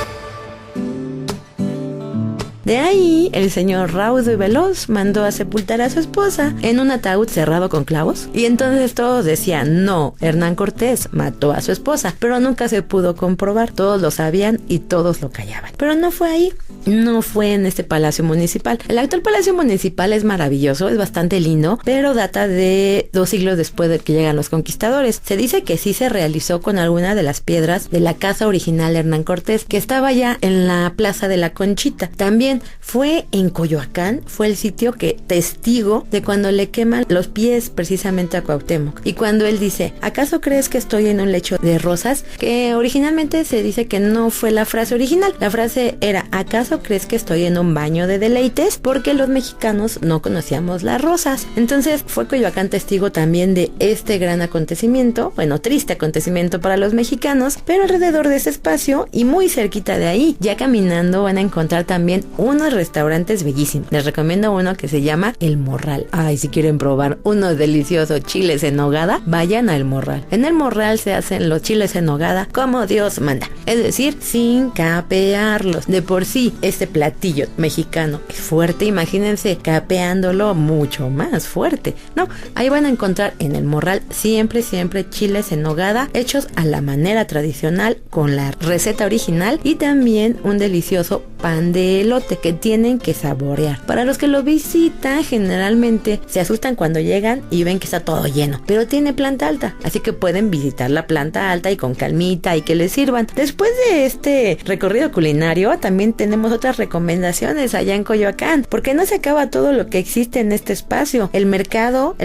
De ahí, el señor raudo y veloz mandó a sepultar a su esposa en un ataúd cerrado con clavos. Y entonces todos decían: no, Hernán Cortés mató a su esposa. Pero nunca se pudo comprobar. Todos lo sabían y todos lo callaban. Pero no fue ahí. No fue en este palacio municipal. El actual palacio municipal es maravilloso, es bastante lindo, pero data de 2 siglos después de que llegan los conquistadores. Se dice que sí se realizó con alguna de las piedras de la casa original de Hernán Cortés, que estaba ya en la Plaza de la Conchita. También fue en Coyoacán, fue el sitio que testigo de cuando le queman los pies precisamente a Cuauhtémoc. Y cuando él dice: ¿acaso crees que estoy en un lecho de rosas? Que originalmente se dice que no fue la frase original. La frase era: ¿acaso crees que estoy en un baño de deleites? Porque los mexicanos no conocíamos las rosas. Entonces fue Coyoacán testigo también de este gran acontecimiento, bueno, triste acontecimiento para los mexicanos, pero alrededor de ese espacio y muy cerquita de ahí, ya caminando, van a encontrar también unos restaurantes bellísimos. Les recomiendo uno que se llama El Morral. Ay, si quieren probar unos deliciosos chiles en nogada, vayan al Morral. En el Morral se hacen los chiles en nogada como Dios manda, es decir, sin capearlos. De por sí, este platillo mexicano es fuerte, imagínense capeándolo mucho más fuerte. No, ahí van a encontrar en el Morral siempre chiles en nogada hechos a la manera tradicional con la receta original, y también un delicioso pan de elote que tienen que saborear. Para los que lo visitan, generalmente se asustan cuando llegan y ven que está todo lleno, pero tiene planta alta, así que pueden visitar la planta alta y con calmita y que les sirvan. Después de este recorrido culinario, también tenemos otras recomendaciones allá en Coyoacán, porque no se acaba todo lo que existe en este espacio. El mercado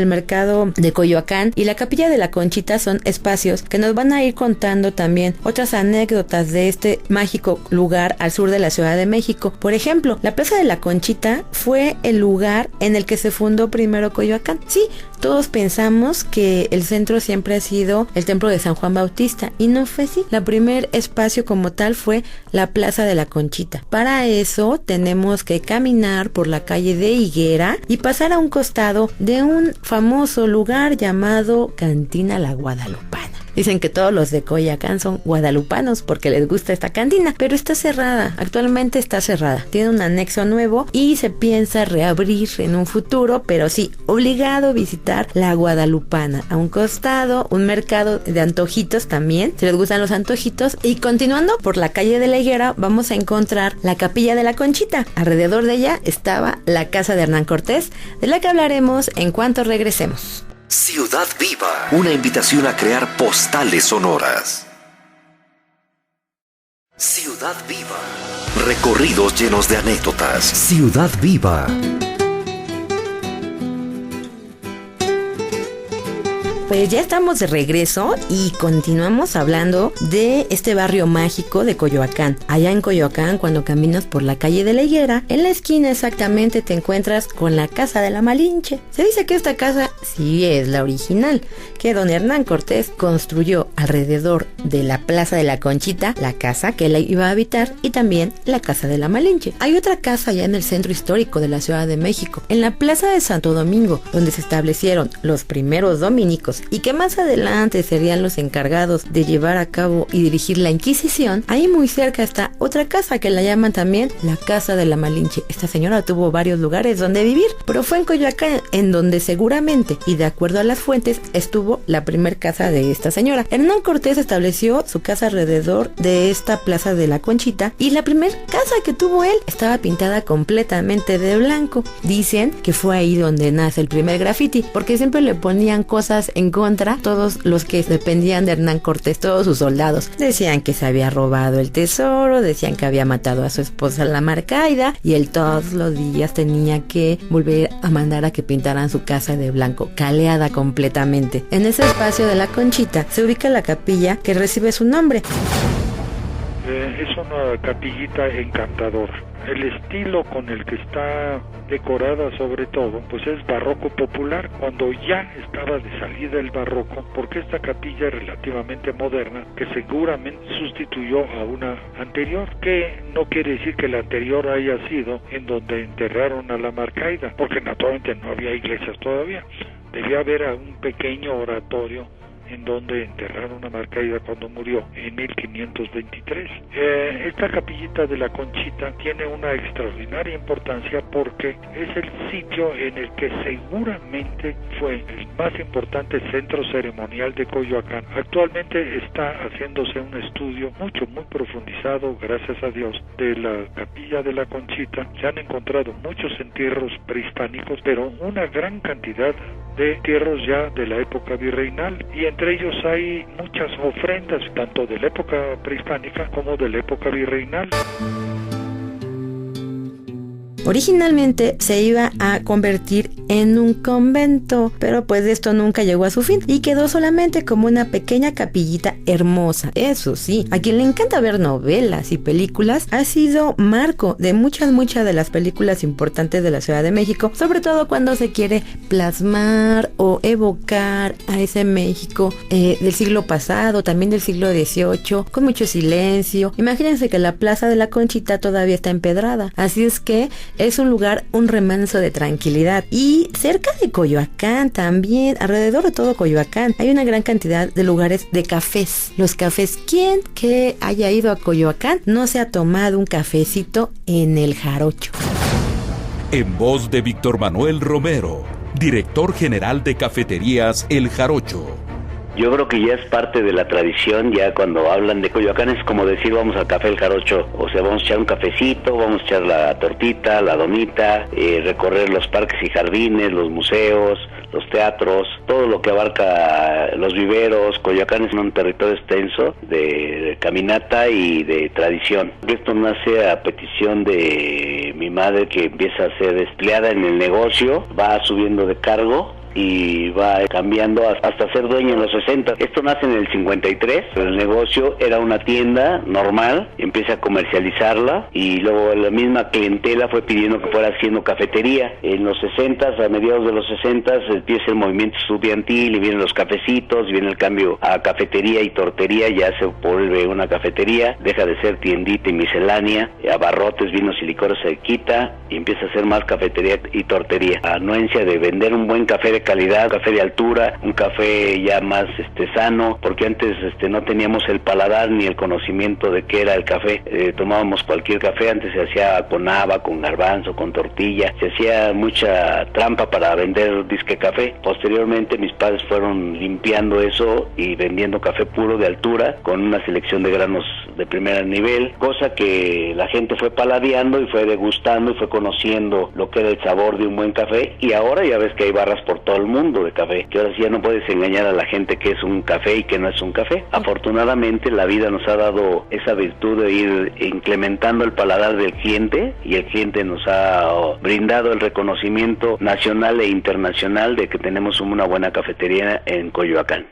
de Coyoacán y la Capilla de la Conchita son espacios que nos van a ir contando también otras anécdotas de este mágico lugar al sur de la Ciudad de México. Por ejemplo, la Plaza de la Conchita fue el lugar en el que se fundó primero Coyoacán. Sí, todos pensamos que el centro siempre ha sido el templo de San Juan Bautista, y no fue así. El primer espacio como tal fue la Plaza de la Conchita. Para eso tenemos que caminar por la calle de Higuera y pasar a un costado de un famoso lugar llamado Cantina La Guadalupana. Dicen que todos los de Coyoacán son guadalupanos porque les gusta esta cantina, pero está cerrada, actualmente está cerrada. Tiene un anexo nuevo y se piensa reabrir en un futuro, pero sí, obligado a visitar la Guadalupana. A un costado, un mercado de antojitos también, si les gustan los antojitos. Y continuando por la calle de la Higuera, vamos a encontrar la Capilla de la Conchita. Alrededor de ella estaba la casa de Hernán Cortés, de la que hablaremos en cuanto regresemos. Ciudad Viva, una invitación a crear postales sonoras. Ciudad Viva, recorridos llenos de anécdotas. Ciudad Viva. Pues ya estamos de regreso y continuamos hablando de este barrio mágico de Coyoacán. Allá en Coyoacán, cuando caminas por la calle de la Higuera, en la esquina exactamente te encuentras con la casa de la Malinche. Se dice que esta casa sí es la original, que don Hernán Cortés construyó alrededor de la Plaza de la Conchita, la casa que él iba a habitar, y también la casa de la Malinche. Hay otra casa allá en el centro histórico de la Ciudad de México, en la Plaza de Santo Domingo, donde se establecieron los primeros dominicos y que más adelante serían los encargados de llevar a cabo y dirigir la Inquisición. Ahí muy cerca está otra casa que la llaman también la Casa de la Malinche. Esta señora tuvo varios lugares donde vivir, pero fue en Coyoacán en donde seguramente, y de acuerdo a las fuentes, estuvo la primer casa de esta señora. Hernán Cortés estableció su casa alrededor de esta Plaza de la Conchita y la primer casa que tuvo él estaba pintada completamente de blanco. Dicen que fue ahí donde nace el primer graffiti, porque siempre le ponían cosas en contra todos los que dependían de Hernán Cortés, todos sus soldados. Decían que se había robado el tesoro, decían que había matado a su esposa la Marcaida, y él todos los días tenía que volver a mandar a que pintaran su casa de blanco, caleada completamente. En ese espacio de la Conchita se ubica la capilla que recibe su nombre. Es una capillita encantadora. El estilo con el que está decorada sobre todo, pues es barroco popular, cuando ya estaba de salida el barroco, porque esta capilla es relativamente moderna, que seguramente sustituyó a una anterior, que no quiere decir que la anterior haya sido en donde enterraron a la Marcaida, porque naturalmente no había iglesias todavía. Debía haber un pequeño oratorio en donde enterraron a Marcaida cuando murió en 1523. Esta capillita de la Conchita tiene una extraordinaria importancia porque es el sitio en el que seguramente fue el más importante centro ceremonial de Coyoacán. Actualmente está haciéndose un estudio muy profundizado, gracias a Dios, de la capilla de la Conchita. Se han encontrado muchos entierros prehispánicos, pero una gran cantidad de entierros ya de la época virreinal, y entre ellos hay muchas ofrendas tanto de la época prehispánica como de la época virreinal. Originalmente se iba a convertir en un convento, pero pues esto nunca llegó a su fin y quedó solamente como una pequeña capillita hermosa. Eso sí, a quien le encanta ver novelas y películas, ha sido marco de muchas de las películas importantes de la Ciudad de México, sobre todo cuando se quiere plasmar o evocar a ese México del siglo pasado, también del siglo XVIII, con mucho silencio. Imagínense que la Plaza de la Conchita todavía está empedrada, así es que es un lugar, un remanso de tranquilidad. Y cerca de Coyoacán también, alrededor de todo Coyoacán, hay una gran cantidad de lugares de cafés. Los cafés, ¿quién que haya ido a Coyoacán no se ha tomado un cafecito en el Jarocho? En voz de Víctor Manuel Romero, director general de Cafeterías El Jarocho. Yo creo que ya es parte de la tradición. Ya cuando hablan de Coyoacán es como decir vamos al Café El Jarocho, o sea, vamos a echar un cafecito, vamos a echar la tortita, la donita, recorrer los parques y jardines, los museos, los teatros, todo lo que abarca los viveros. Coyoacán es un territorio extenso de caminata y de tradición. Esto nace a petición de mi madre, que empieza a ser empleada en el negocio, va subiendo de cargo y va cambiando hasta ser dueño en los 60. Esto nace en el 53, el negocio era una tienda normal, empieza a comercializarla y luego la misma clientela fue pidiendo que fuera haciendo cafetería. En los 60, a mediados de los 60, empieza el movimiento estudiantil y vienen los cafecitos, y viene el cambio a cafetería y tortería, ya se vuelve una cafetería, deja de ser tiendita y miscelánea, abarrotes, vinos y licores se quita y empieza a ser más cafetería y tortería. La anuencia de vender un buen café de de calidad, un café de altura, un café ya más sano, porque antes no teníamos el paladar ni el conocimiento de qué era el café. Tomábamos cualquier café, antes se hacía con haba, con garbanzo, con tortilla, se hacía mucha trampa para vender disque café. Posteriormente mis padres fueron limpiando eso y vendiendo café puro de altura con una selección de granos de primer nivel, cosa que la gente fue paladeando y fue degustando y fue conociendo lo que era el sabor de un buen café. Y ahora ya ves que hay barras por todo el mundo de café, que ahora sí ya no puedes engañar a la gente que es un café y que no es un café. Afortunadamente la vida nos ha dado esa virtud de ir incrementando el paladar del cliente, y el cliente nos ha brindado el reconocimiento nacional e internacional de que tenemos una buena cafetería en Coyoacán.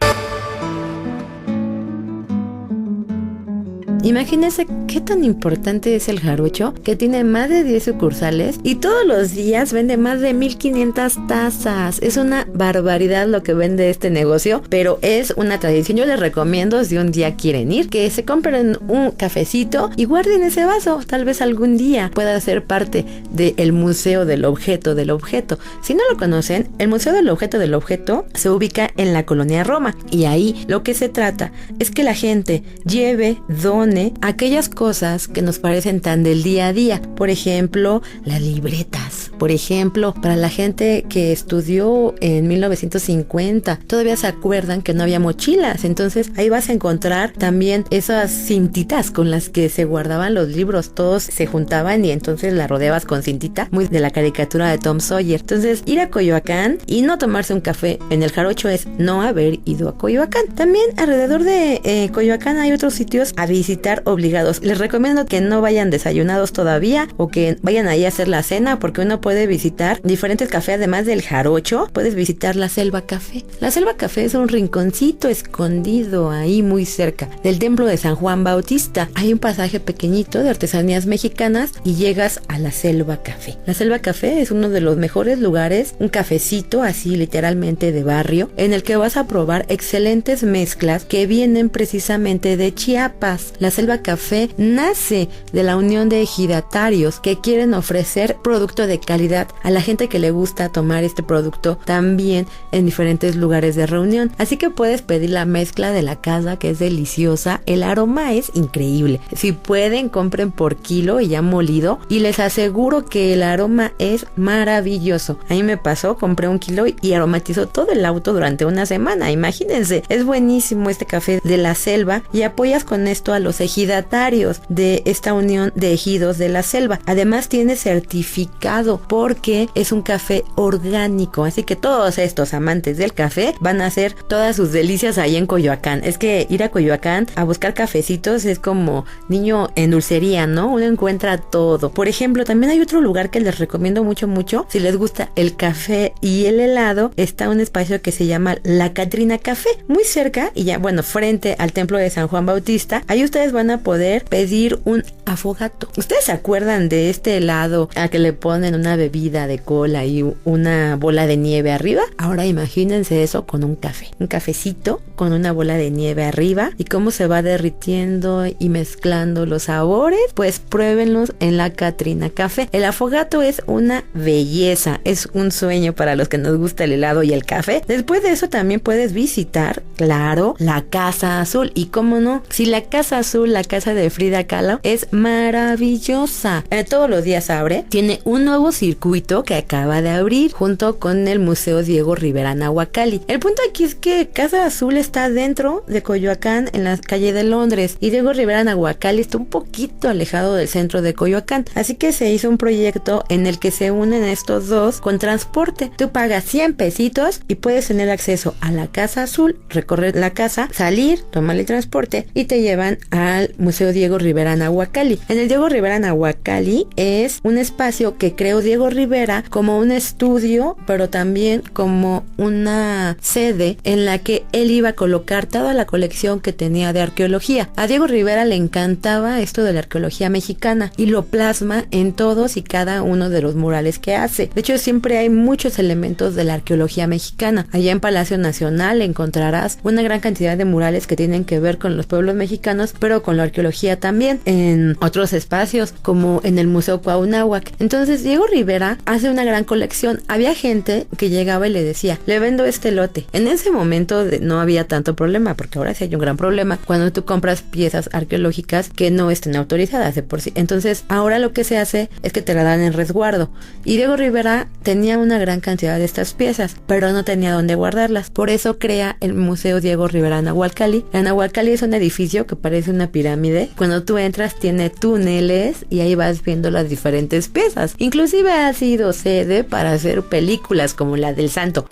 Imagínense qué tan importante es el Jarocho, que tiene más de 10 sucursales y todos los días vende más de 1500 tazas. Es una barbaridad lo que vende este negocio, pero es una tradición. Yo les recomiendo, si un día quieren ir, que se compren un cafecito y guarden ese vaso. Tal vez algún día pueda ser parte del Museo del Objeto del Objeto. Si no lo conocen, el Museo del Objeto se ubica en la Colonia Roma, y ahí lo que se trata es que la gente lleve, done aquellas cosas que nos parecen tan del día a día. Por ejemplo, las libretas. Por ejemplo, para la gente que estudió en 1950, todavía se acuerdan que no había mochilas. Entonces ahí vas a encontrar también esas cintitas con las que se guardaban los libros. Todos se juntaban y entonces la rodeabas con cintita, muy de la caricatura de Tom Sawyer. Entonces, ir a Coyoacán y no tomarse un café en el Jarocho es no haber ido a Coyoacán. También alrededor de Coyoacán hay otros sitios a visitar obligados. Les recomiendo que no vayan desayunados todavía, o que vayan ahí a hacer la cena, porque uno puede visitar diferentes cafés. Además del Jarocho, puedes visitar la Selva Café. La Selva Café es un rinconcito escondido ahí muy cerca del templo de San Juan Bautista. Hay un pasaje pequeñito de artesanías mexicanas y llegas a la Selva Café. La Selva Café es uno de los mejores lugares, un cafecito así literalmente de barrio, en el que vas a probar excelentes mezclas que vienen precisamente de Chiapas. La Selva Café nace de la unión de ejidatarios que quieren ofrecer producto de calidad a la gente que le gusta tomar este producto también en diferentes lugares de reunión. Así que puedes pedir la mezcla de la casa, que es deliciosa. El aroma es increíble. Si pueden, compren por kilo y ya molido, y les aseguro que el aroma es maravilloso. A mí me pasó, compré 1 kilo y aromatizó todo el auto durante una semana. Imagínense, es buenísimo este café de la selva, y apoyas con esto a los ejidatarios de esta unión de ejidos de la selva. Además tiene certificado porque es un café orgánico, así que todos estos amantes del café van a hacer todas sus delicias ahí en Coyoacán. Es que ir a Coyoacán a buscar cafecitos es como niño en dulcería, ¿no? Uno encuentra todo. Por ejemplo, también hay otro lugar que les recomiendo mucho, si les gusta el café y el helado. Está un espacio que se llama La Catrina Café, muy cerca, y ya, bueno, frente al templo de San Juan Bautista. Ahí ustedes van a poder pedir un afogato. ¿Ustedes se acuerdan de este helado a que le ponen una bebida de cola y una bola de nieve arriba? Ahora imagínense eso con un café. Un cafecito con una bola de nieve arriba, y cómo se va derritiendo y mezclando los sabores. Pues pruébenlos en La Catrina Café. El afogato es una belleza, es un sueño para los que nos gusta el helado y el café. Después de eso también puedes visitar, claro, la Casa Azul. Y cómo no, si la Casa Azul, la casa de Frida Kahlo, es maravillosa. Todos los días abre. Tiene un nuevo circuito que acaba de abrir junto con el Museo Diego Rivera Nahuacalli. El punto aquí es que Casa Azul está dentro de Coyoacán, en la calle de Londres, y Diego Rivera Nahuacalli está un poquito alejado del centro de Coyoacán. Así que se hizo un proyecto en el que se unen estos dos con transporte. Tú pagas 100 pesitos y puedes tener acceso a la Casa Azul, recorrer la casa, salir, tomar el transporte y te llevan al Museo Diego Rivera Nahuacalli. En el Diego Rivera Nahuacalli es un espacio que creó Diego Rivera como un estudio, pero también como una sede en la que él iba a colocar toda la colección que tenía de arqueología. A Diego Rivera le encantaba esto de la arqueología mexicana y lo plasma en todos y cada uno de los murales que hace. De hecho, siempre hay muchos elementos de la arqueología mexicana. Allá en Palacio Nacional encontrarás una gran cantidad de murales que tienen que ver con los pueblos mexicanos, pero relacionado con la arqueología también en otros espacios, como en el Museo Cuauhnáhuac. Entonces Diego Rivera hace una gran colección. Había gente que llegaba y le decía, le vendo este lote. En ese momento no había tanto problema, porque ahora sí hay un gran problema cuando tú compras piezas arqueológicas que no estén autorizadas de por sí. Entonces ahora lo que se hace es que te la dan en resguardo. Y Diego Rivera tenía una gran cantidad de estas piezas, pero no tenía dónde guardarlas. Por eso crea el Museo Diego Rivera Nahualcalli. La Nahualcalli es un edificio que parece una pirámide. Cuando tú entras tiene túneles y ahí vas viendo las diferentes piezas. Inclusive ha sido sede para hacer películas como la del Santo.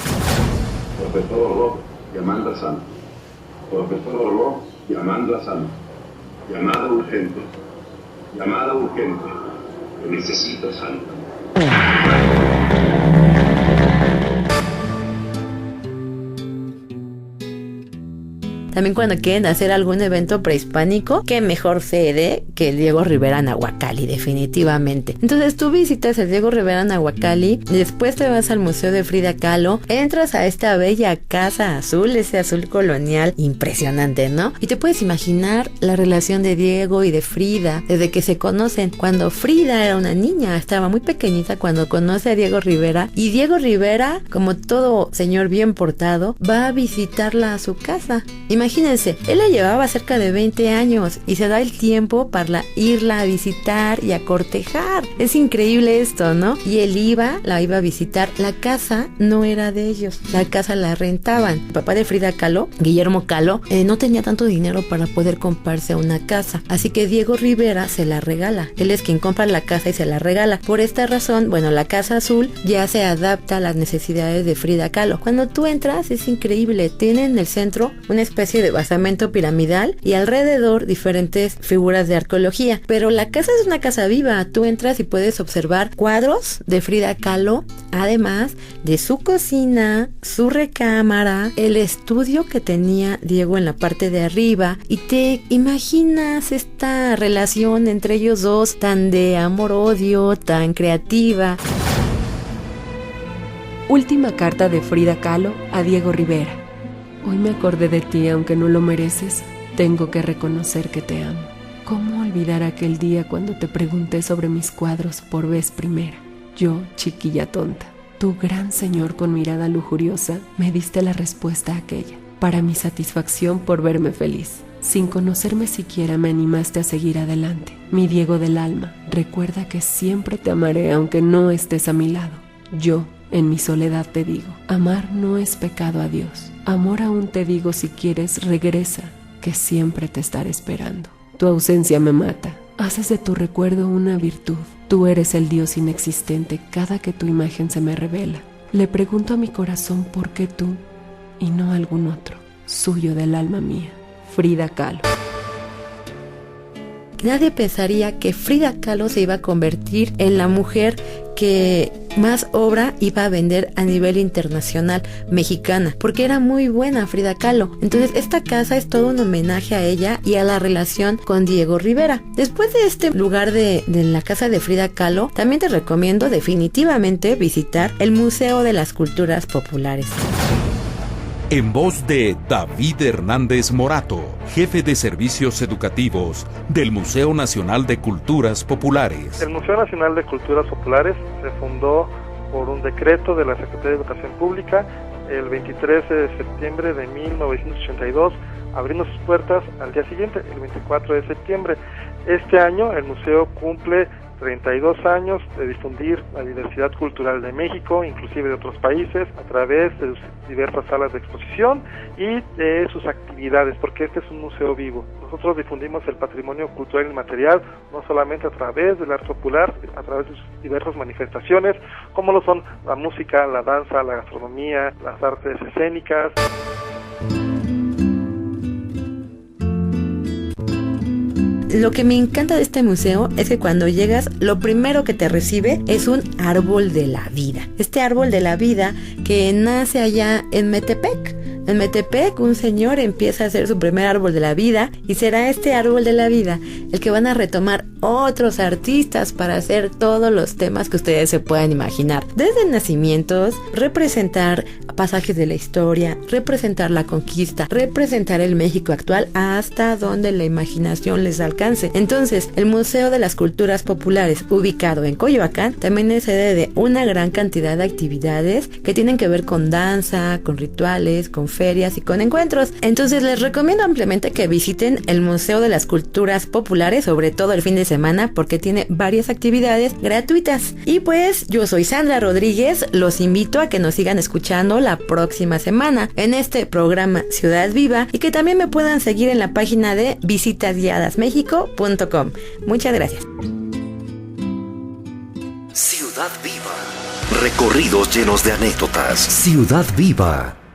Profesor Orló, llamando a Santo. Profesor Orló, llamando a Santo. Llamada urgente. Llamada urgente. Necesito Santo. También cuando quieren hacer algún evento prehispánico, qué mejor sede que el Diego Rivera Nahualcalli, definitivamente. Entonces tú visitas el Diego Rivera Nahualcalli, después te vas al Museo de Frida Kahlo, entras a esta bella casa azul, ese azul colonial impresionante, ¿no? Y te puedes imaginar la relación de Diego y de Frida desde que se conocen. Cuando Frida era una niña, estaba muy pequeñita cuando conoce a Diego Rivera, y Diego Rivera, como todo señor bien portado, va a visitarla a su casa. Imagínense, él la llevaba cerca de 20 años y se da el tiempo para irla a visitar y a cortejar. Es increíble esto, ¿no? Y él la iba a visitar. La casa no era de ellos, la casa la rentaban. El papá de Frida Kahlo, Guillermo Kahlo, no tenía tanto dinero para poder comprarse una casa, así que Diego Rivera se la regala. Él es quien compra la casa y se la regala. Por esta razón, bueno, la casa azul ya se adapta a las necesidades de Frida Kahlo. Cuando tú entras es increíble, tiene en el centro una especie de basamento piramidal y alrededor diferentes figuras de arqueología, pero la casa es una casa viva. Tú entras y puedes observar cuadros de Frida Kahlo, además de su cocina, su recámara, el estudio que tenía Diego en la parte de arriba, y te imaginas esta relación entre ellos dos tan de amor-odio, tan creativa. Última carta de Frida Kahlo a Diego Rivera. Hoy me acordé de ti, aunque no lo mereces. Tengo que reconocer que te amo. ¿Cómo olvidar aquel día cuando te pregunté sobre mis cuadros por vez primera? Yo, chiquilla tonta, tu gran señor con mirada lujuriosa, me diste la respuesta a aquella, para mi satisfacción por verme feliz. Sin conocerme siquiera me animaste a seguir adelante. Mi Diego del alma, recuerda que siempre te amaré aunque no estés a mi lado. Yo, en mi soledad te digo, amar no es pecado a Dios. Amor aún te digo, si quieres, regresa, que siempre te estaré esperando. Tu ausencia me mata, haces de tu recuerdo una virtud. Tú eres el Dios inexistente cada que tu imagen se me revela. Le pregunto a mi corazón por qué tú y no algún otro, suyo del alma mía. Frida Kahlo. Nadie pensaría que Frida Kahlo se iba a convertir en la mujer que más obra iba a vender a nivel internacional mexicana, porque era muy buena Frida Kahlo. Entonces esta casa es todo un homenaje a ella y a la relación con Diego Rivera. Después de este lugar de la casa de Frida Kahlo, también te recomiendo definitivamente visitar el Museo de las Culturas Populares. En voz de David Hernández Morato, jefe de servicios educativos del Museo Nacional de Culturas Populares. El Museo Nacional de Culturas Populares se fundó por un decreto de la Secretaría de Educación Pública el 23 de septiembre de 1982, abriendo sus puertas al día siguiente, el 24 de septiembre. Este año el museo cumple 32 años de difundir la diversidad cultural de México, inclusive de otros países, a través de sus diversas salas de exposición y de sus actividades, porque este es un museo vivo. Nosotros difundimos el patrimonio cultural inmaterial, no solamente a través del arte popular, a través de sus diversas manifestaciones, como lo son la música, la danza, la gastronomía, las artes escénicas. Lo que me encanta de este museo es que cuando llegas, lo primero que te recibe es un árbol de la vida. Este árbol de la vida que nace allá en Metepec, En Metepec, un señor empieza a hacer su primer árbol de la vida y será este árbol de la vida el que van a retomar otros artistas para hacer todos los temas que ustedes se puedan imaginar. Desde nacimientos, representar pasajes de la historia, representar la conquista, representar el México actual hasta donde la imaginación les alcance. Entonces, el Museo de las Culturas Populares, ubicado en Coyoacán, también es sede de una gran cantidad de actividades que tienen que ver con danza, con rituales, con ferias y con encuentros. Entonces, les recomiendo ampliamente que visiten el Museo de las Culturas Populares, sobre todo el fin de semana, porque tiene varias actividades gratuitas. Y pues, yo soy Sandra Rodríguez, los invito a que nos sigan escuchando la próxima semana en este programa Ciudad Viva y que también me puedan seguir en la página de visitasguiadasmexico.com. Muchas gracias. Ciudad Viva. Recorridos llenos de anécdotas. Ciudad Viva.